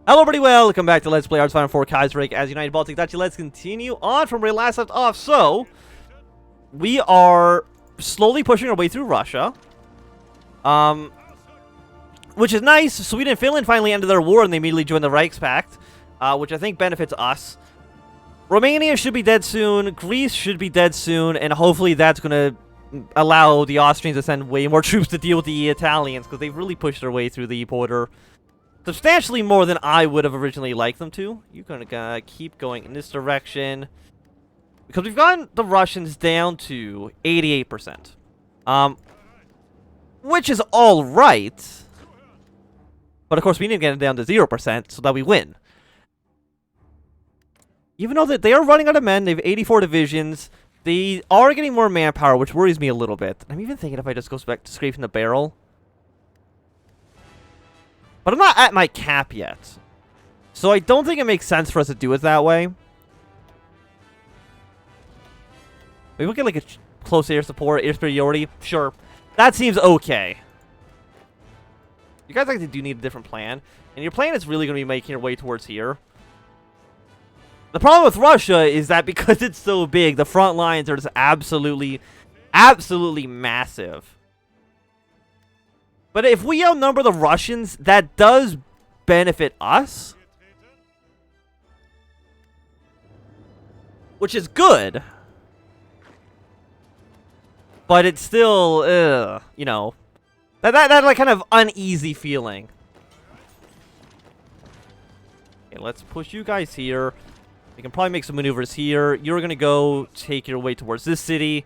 Hello everybody, welcome back to Let's Play RGFX Kaiserreich as United Baltic Duchy. Let's continue on from where we last left off. So, we are slowly pushing our way through Russia. Which is nice. Sweden and Finland finally ended their war and they immediately joined the Reichspakt, which I think benefits us. Romania should be dead soon, Greece should be dead soon, and hopefully that's going to allow the Austrians to send way more troops to deal with the Italians, because they've really pushed their way through the border. Substantially more than I would have originally liked them to. You're gonna keep going in this direction. Because we've gotten the Russians down to 88%. Which is alright. But of course we need to get it down to 0% so that we win. Even though that they are running out of men, they have 84 divisions. They are getting more manpower, which worries me a little bit. I'm even thinking if I just go back to scraping the barrel. But I'm not at my cap yet. So I don't think it makes sense for us to do it that way. Maybe we'll get like a close air support, air superiority. Sure. That seems okay. You guys actually do need a different plan. And your plan is really going to be making your way towards here. The problem with Russia is that because it's so big, the front lines are just absolutely massive. But if we outnumber the Russians, that does benefit us. Which is good. But it's still, you know, that like kind of uneasy feeling. Okay, let's push you guys here. We can probably make some maneuvers here. You're going to go take your way towards this city.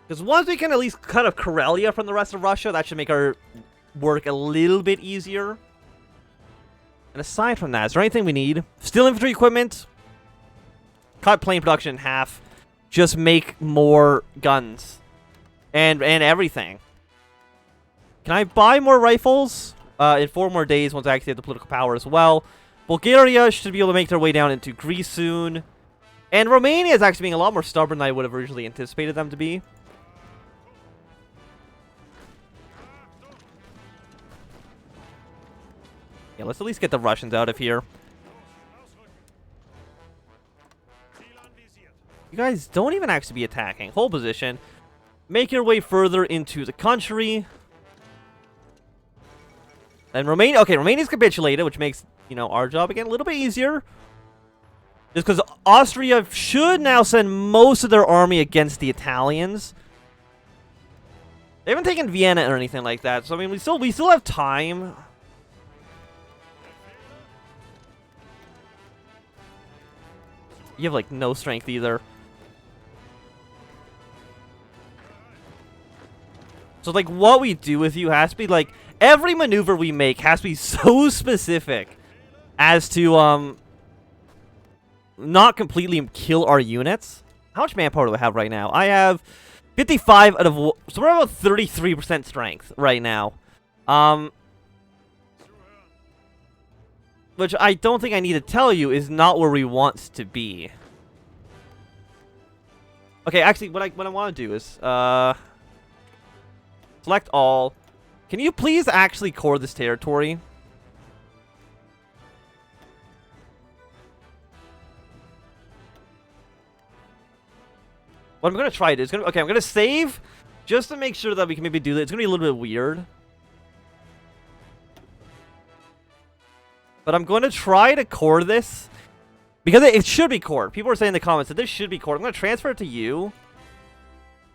Because once we can at least cut off Karelia from the rest of Russia, that should make our work a little bit easier. And aside from that, is there anything we need? Still infantry equipment. Cut plane production in half. Just make more guns. And everything. Can I buy more rifles? In 4 more days once I actually have the political power as well. Bulgaria should be able to make their way down into Greece soon. And Romania is actually being a lot more stubborn than I would have originally anticipated them to be. Yeah, let's at least get the Russians out of here. You guys don't even actually be attacking. Hold position. Make your way further into the country. And Romania... Okay, Romania's capitulated, which makes, you know, our job again a little bit easier. Just because Austria should now send most of their army against the Italians. They haven't taken Vienna or anything like that, so I mean, we still have time. You have, like, no strength either. So, like, what we do with you has to be, like... Every maneuver we make has to be so specific as to, not completely kill our units. How much manpower do I have right now? I have 55 out of... So we're about 33% strength right now. Which I don't think I need to tell you is not where we want to be. Okay, actually, what I want to do is, select all. Can you please actually core this territory? What I'm going to try to do is... Okay, I'm going to save just to make sure that we can maybe do that. It's going to be a little bit weird. But I'm going to try to core this. Because it should be cored. People are saying in the comments that this should be cored. I'm going to transfer it to you.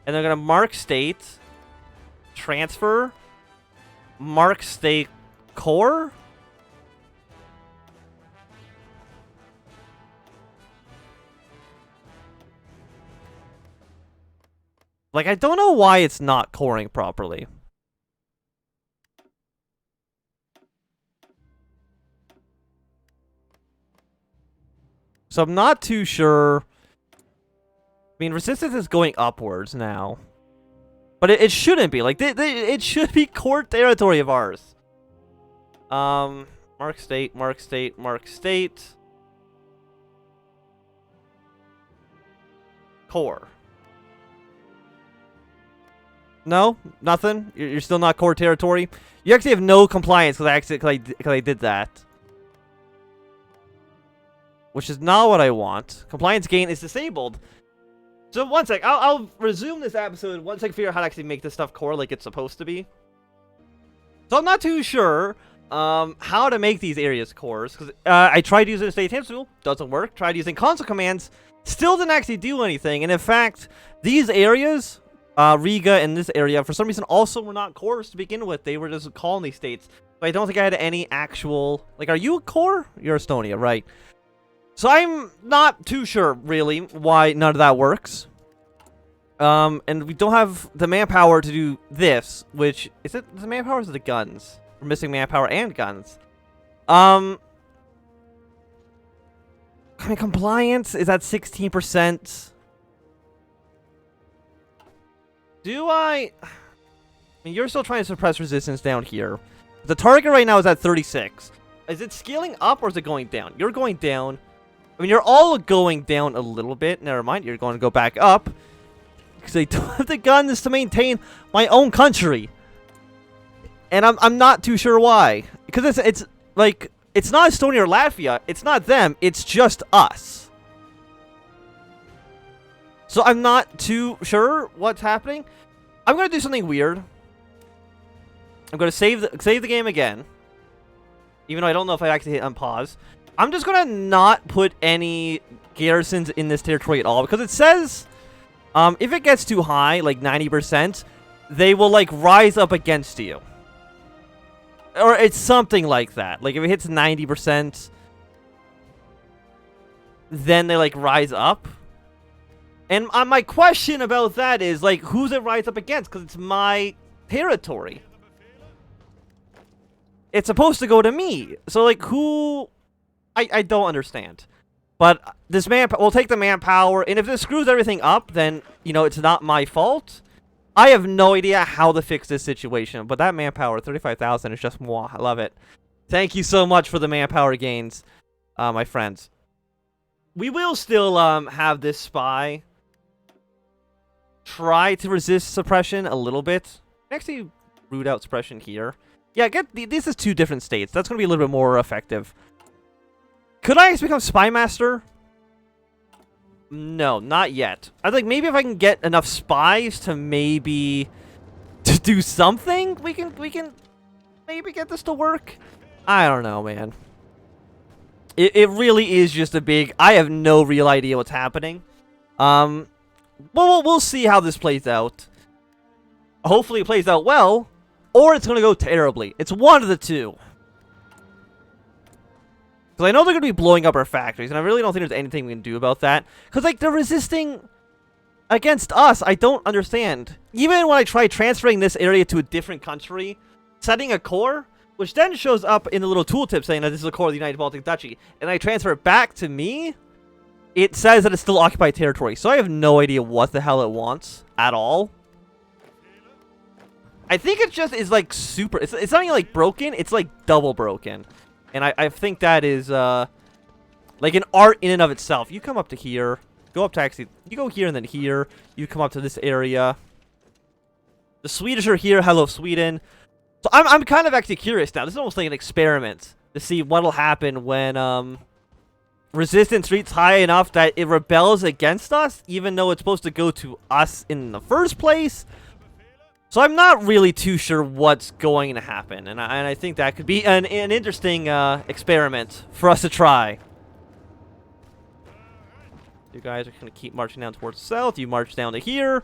And I'm going to mark state. Transfer. Mark state core. Like, I don't know why it's not coring properly. So I'm not too sure. I mean, resistance is going upwards now. But it shouldn't be. Like, it should be core territory of ours. Mark state, mark state, mark state. Core. No? Nothing? You're still not core territory? You actually have no compliance because I did that. which is not what I want. Compliance gain is disabled. So one sec, I'll resume this episode once I can figure out how to actually make this stuff core like it's supposed to be. So I'm not too sure how to make these areas cores, because I tried using the state tool, doesn't work. Tried using console commands, still didn't actually do anything. And in fact, these areas, Riga and this area, for some reason also were not cores to begin with. They were just colony states. So I don't think I had any actual, like, are you a core? You're Estonia, right? So I'm not too sure, really, why none of that works. And we don't have the manpower to do this, which, is it the manpower or is it the guns? We're missing manpower and guns. I mean, compliance is at 16%. I mean, you're still trying to suppress resistance down here. The target right now is at 36. Is it scaling up or is it going down? You're going down. I mean, you're all going down a little bit. Never mind, you're going to go back up. Because I don't have the guns to maintain my own country. And I'm not too sure why. Because it's like, it's not Estonia or Latvia. It's not them. It's just us. So I'm not too sure what's happening. I'm going to do something weird. I'm going to save the game again. Even though I don't know if I actually hit unpause. I'm just going to not put any garrisons in this territory at all. Because it says, if it gets too high, like 90%, they will, like, rise up against you. Or it's something like that. Like, if it hits 90%, then they, like, rise up. And my question about that is, like, who's it rise up against? Because it's my territory. It's supposed to go to me. So, like, who... I don't understand. But this we'll take the manpower, and if this screws everything up, then, you know, it's not my fault. I have no idea how to fix this situation, but that manpower, 35,000, is just moi. I love it. Thank you so much for the manpower gains, my friends. We will still have this spy try to resist suppression a little bit. Actually, root out suppression here. Yeah, this is 2 different states. That's going to be a little bit more effective. Could I actually become Spy Master? No, not yet. I think maybe if I can get enough spies to maybe to do something, we can maybe get this to work. I don't know, man. It really is just a big... I have no real idea what's happening. Well, we'll see how this plays out. Hopefully it plays out well, or it's going to go terribly. It's one of the two. Because I know they're going to be blowing up our factories, and I really don't think there's anything we can do about that. Because, like, they're resisting against us. I don't understand. Even when I try transferring this area to a different country, setting a core, which then shows up in the little tooltip saying that this is a core of the United Baltic Duchy, and I transfer it back to me, it says that it's still occupied territory. So I have no idea what the hell it wants at all. I think it just is, like, super... It's not even, like, broken. It's, like, double broken. And I think that is, like, an art in and of itself. You come up to here. Go up to actually... You go here and then here. You come up to this area. The Swedish are here. Hello, Sweden. So I'm kind of actually curious now. This is almost like an experiment to see what'll happen when, resistance reaches high enough that it rebels against us, even though it's supposed to go to us in the first place. So I'm not really too sure what's going to happen, and I think that could be an interesting experiment for us to try. You guys are going to keep marching down towards the south. You march down to here.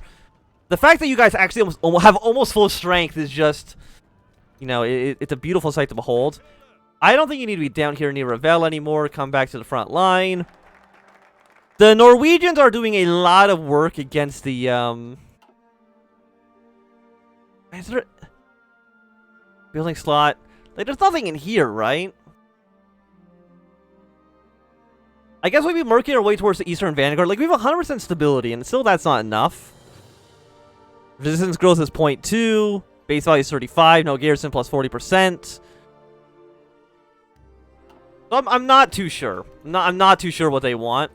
The fact that you guys actually have almost full strength is just, you know, it's a beautiful sight to behold. I don't think you need to be down here near Revel anymore. Come back to the front line. The Norwegians are doing a lot of work against the... Is there building slot? Like, there's nothing in here, right? I guess we'd be marking our way towards the Eastern Vanguard. Like, we have 100% stability, and still that's not enough. Resistance growth is 0.2. Base value is 35. No garrison plus 40%. So I'm not too sure. I'm not too sure what they want.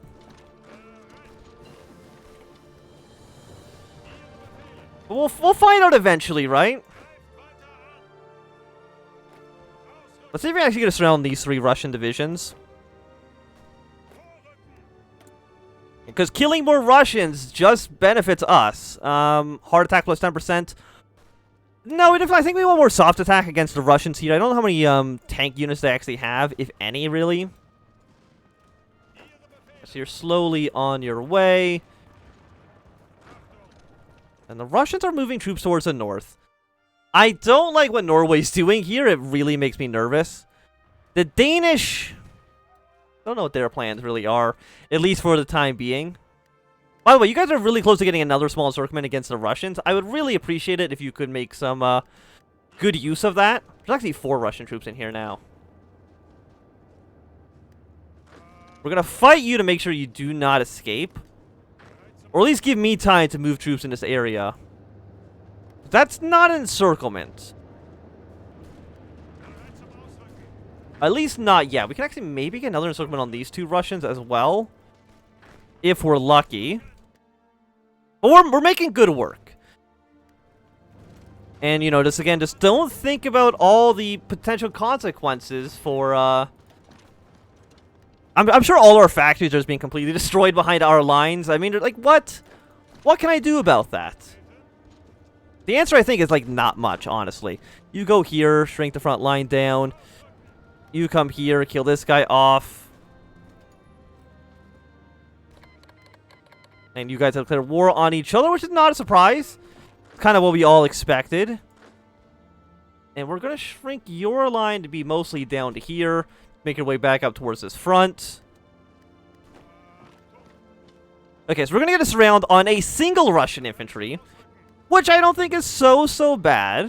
We'll find out eventually, right? Let's see if we actually get to surround these 3 Russian divisions. Because killing more Russians just benefits us. Hard attack plus 10%. No, I think we want more soft attack against the Russians here. I don't know how many tank units they actually have, if any, really. So you're slowly on your way. And the Russians are moving troops towards the north. I don't like what Norway's doing here. It really makes me nervous. The Danish... I don't know what their plans really are, at least for the time being. By the way, you guys are really close to getting another small encirclement against the Russians. I would really appreciate it if you could make some good use of that. There's actually 4 Russian troops in here now. We're going to fight you to make sure you do not escape. Or at least give me time to move troops in this area. That's not encirclement. At least not yet. We can actually maybe get another encirclement on these 2 Russians as well. If we're lucky. But we're making good work. And, you know, just again, just don't think about all the potential consequences for, I'm sure all our factories are just being completely destroyed behind our lines. I mean, like, what? What can I do about that? The answer, I think, is, like, not much, honestly. You go here, shrink the front line down. You come here, kill this guy off. And you guys have declared war on each other, which is not a surprise. It's kind of what we all expected. And we're going to shrink your line to be mostly down to here. Make your way back up towards this front. Okay, so we're going to get a surround on a single Russian infantry. Which I don't think is so bad.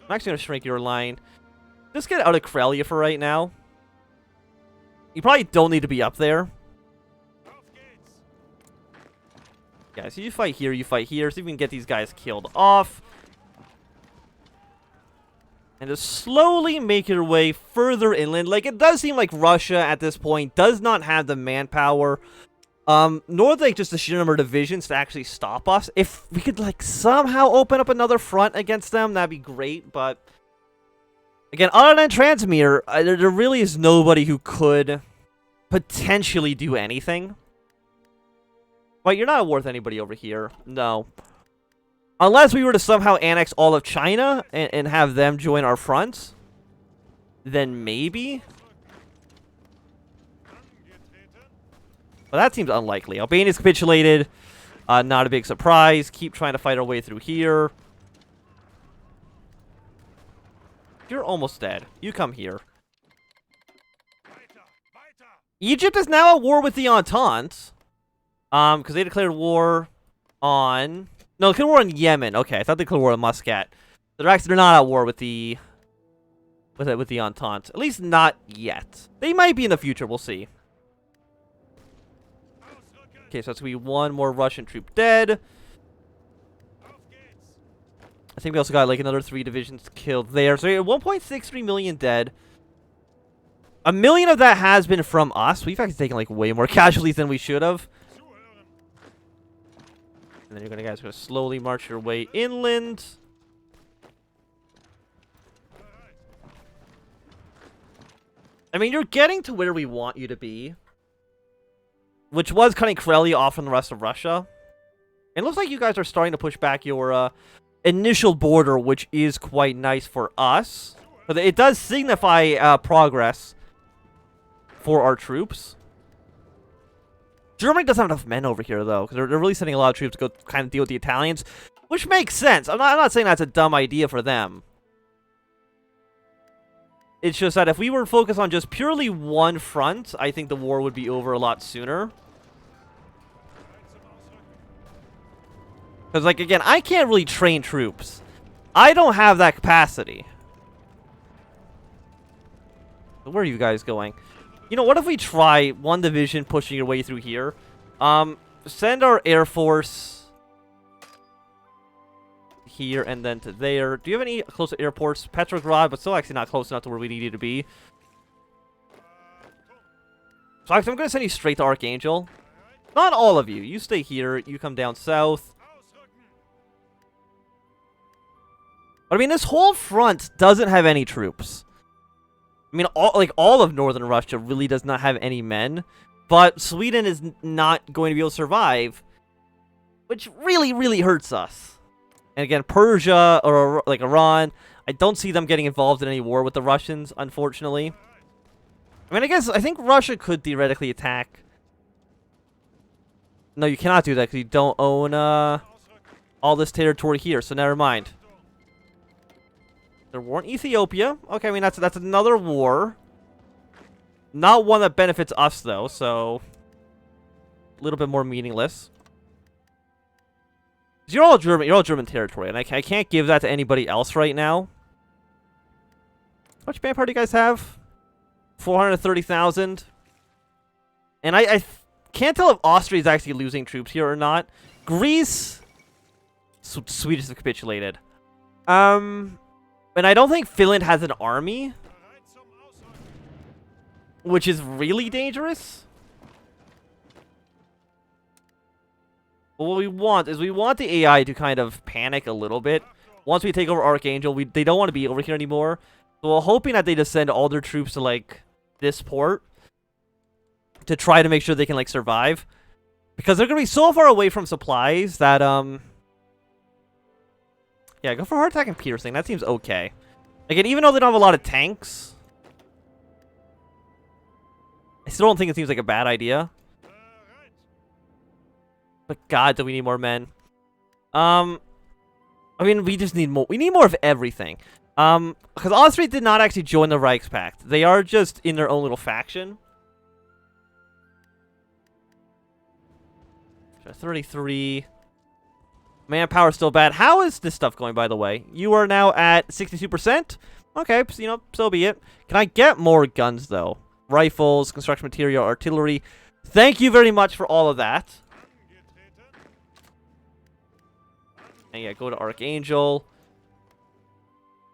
I'm actually going to shrink your line. Just get out of Karelia for right now. You probably don't need to be up there. Yeah, so you fight here, see if we can get these guys killed off. And just slowly make your way further inland. Like, it does seem like Russia at this point does not have the manpower, nor like just the sheer number of divisions to actually stop us. If we could, like, somehow open up another front against them, that'd be great, but... Again, other than Transmere, there really is nobody who could potentially do anything. But you're not a war with anybody over here. No. Unless we were to somehow annex all of China and have them join our front. Then maybe. But that seems unlikely. Albania's capitulated. Not a big surprise. Keep trying to fight our way through here. You're almost dead. You come here. Egypt is now at war with the Entente. Because they declared war on... No, they declared war on Yemen. Okay, I thought they declared war on Muscat. They're not at war with the... With the Entente. At least not yet. They might be in the future. We'll see. Okay, so that's going to be 1 more Russian troop dead. I think we also got, like, another 3 divisions killed there. So, 1.63 million dead. 1 million of that has been from us. We've actually taken, like, way more casualties than we should have. And then you're guys are going to slowly march your way inland. I mean, you're getting to where we want you to be. Which was cutting Karelia off from the rest of Russia. It looks like you guys are starting to push back your, initial border, which is quite nice for us. But it does signify progress for our troops. Germany doesn't have enough men over here, though, because they're really sending a lot of troops to go kind of deal with the Italians, which makes sense. I'm not saying that's a dumb idea for them. It's just that if we were focused on just purely one front, I think the war would be over a lot sooner. Because, like, again, I can't really train troops. I don't have that capacity. Where are you guys going? You know, what if we try 1 division pushing your way through here? Send our Air Force here and then to there. Do you have any close airports? Petrograd, but still actually not close enough to where we need you to be. So actually, I'm going to send you straight to Archangel. Not all of you. You stay here. You come down south. But I mean, this whole front doesn't have any troops. I mean, all of northern Russia really does not have any men. But Sweden is not going to be able to survive, which really, really hurts us. And again, Persia or like Iran, I don't see them getting involved in any war with the Russians, unfortunately. I mean, I think Russia could theoretically attack. No, you cannot do that because you don't own all this territory here, so never mind. There war in Ethiopia. Okay, I mean, that's another war. Not one that benefits us, though, so a little bit more meaningless. You're all German territory, and I can't give that to anybody else right now. How much manpower do you guys have? 430,000. And I can't tell if Austria is actually losing troops here or not. Greece, Swedish have capitulated. And I don't think Finland has an army, which is really dangerous. But what we want is the AI to kind of panic a little bit. Once we take over Archangel, they don't want to be over here anymore. So we're hoping that they just send all their troops to, like, this port to try to make sure they can, like, survive. Because they're going to be so far away from supplies that, yeah, go for hard attack and piercing. That seems okay. Again, even though they don't have a lot of tanks, I still don't think it seems like a bad idea. But God, do we need more men? I mean, we just need more. We need more of everything. Because Austria did not actually join the Reichspakt. They are just in their own little faction. 33. Manpower still bad. How is this stuff going, by the way? You are now at 62%. Okay, so, you know, so be it. Can I get more guns, though? Rifles, construction material, artillery. Thank you very much for all of that. And yeah, go to Archangel.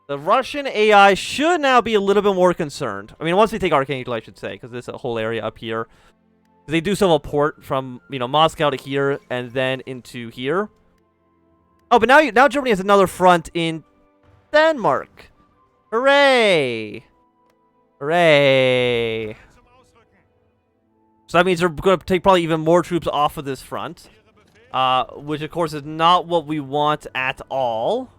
The Russian AI should now be a little bit more concerned. I mean, once we take Archangel, I should say, because there's a whole area up here. They do still have a port from, you know, Moscow to here and then into here. Oh, but now Germany has another front in Denmark. Hooray! Hooray! So that means they're going to take probably even more troops off of this front. Which, of course, is not what we want at all.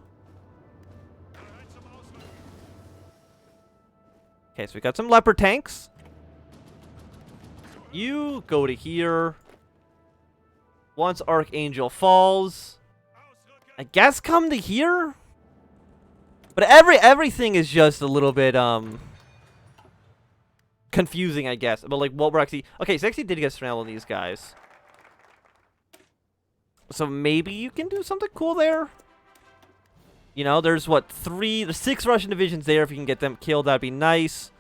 Okay, so we got some Leopard tanks. You go to here. Once Archangel falls, I guess come to here? But everything is just a little bit, confusing, I guess. But, like, what we're actually... Okay, so actually did get surrounded on these guys. So maybe you can do something cool there? You know, there's, what, there's 6 Russian divisions there. If you can get them killed, that'd be nice.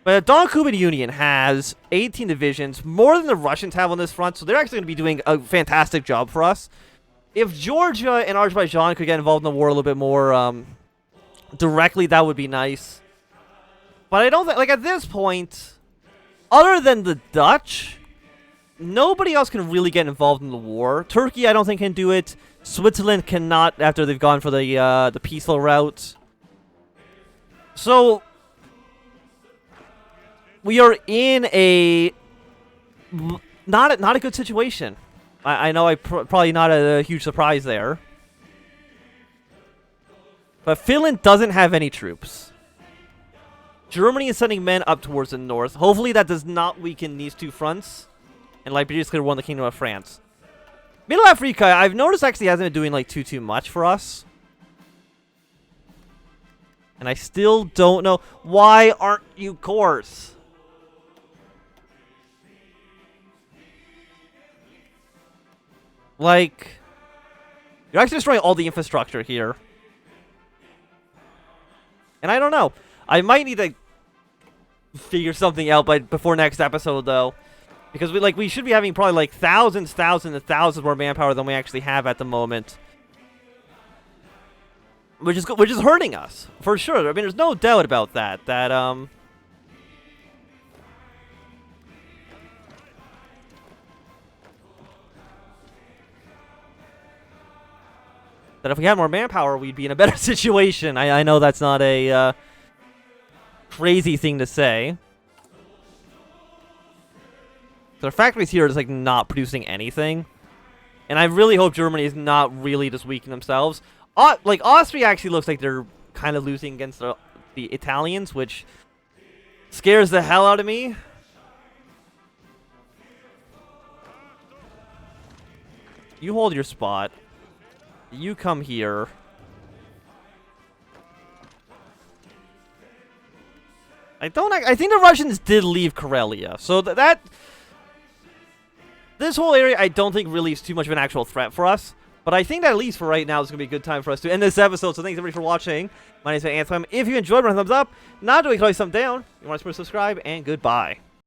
But the Don-Kuban Union has 18 divisions, more than the Russians have on this front, so they're actually going to be doing a fantastic job for us. If Georgia and Azerbaijan could get involved in the war a little bit more directly, that would be nice. But I don't think, like, at this point, other than the Dutch, nobody else can really get involved in the war. Turkey, I don't think, can do it. Switzerland cannot after they've gone for the peaceful route. So we are in a not a good situation. I know probably not a huge surprise there. But Finland doesn't have any troops. Germany is sending men up towards the north. Hopefully that does not weaken these two fronts. And Liberia is clear one the Kingdom of France. Middle Africa, I've noticed actually hasn't been doing like too much for us. And I still don't know. Why aren't you cores? Like, you're actually destroying all the infrastructure here. And I don't know. I might need to figure something out before next episode, though. Because we should be having probably like thousands more manpower than we actually have at the moment. Which is hurting us, for sure. I mean, there's no doubt about that. That if we had more manpower, we'd be in a better situation. I know that's not a crazy thing to say. Their factories here is like not producing anything. And I really hope Germany is not really just weakening themselves. Like Austria actually looks like they're kind of losing against the Italians, which scares the hell out of me. You hold your spot. You come here. I think the Russians did leave Karelia. So this whole area I don't think really is too much of an actual threat for us. But I think that at least for right now, it's going to be a good time for us to end this episode. So thanks everybody for watching. My name is Anthem. If you enjoyed, run a thumbs up. Not doing, thumbs down. You want to subscribe, and goodbye.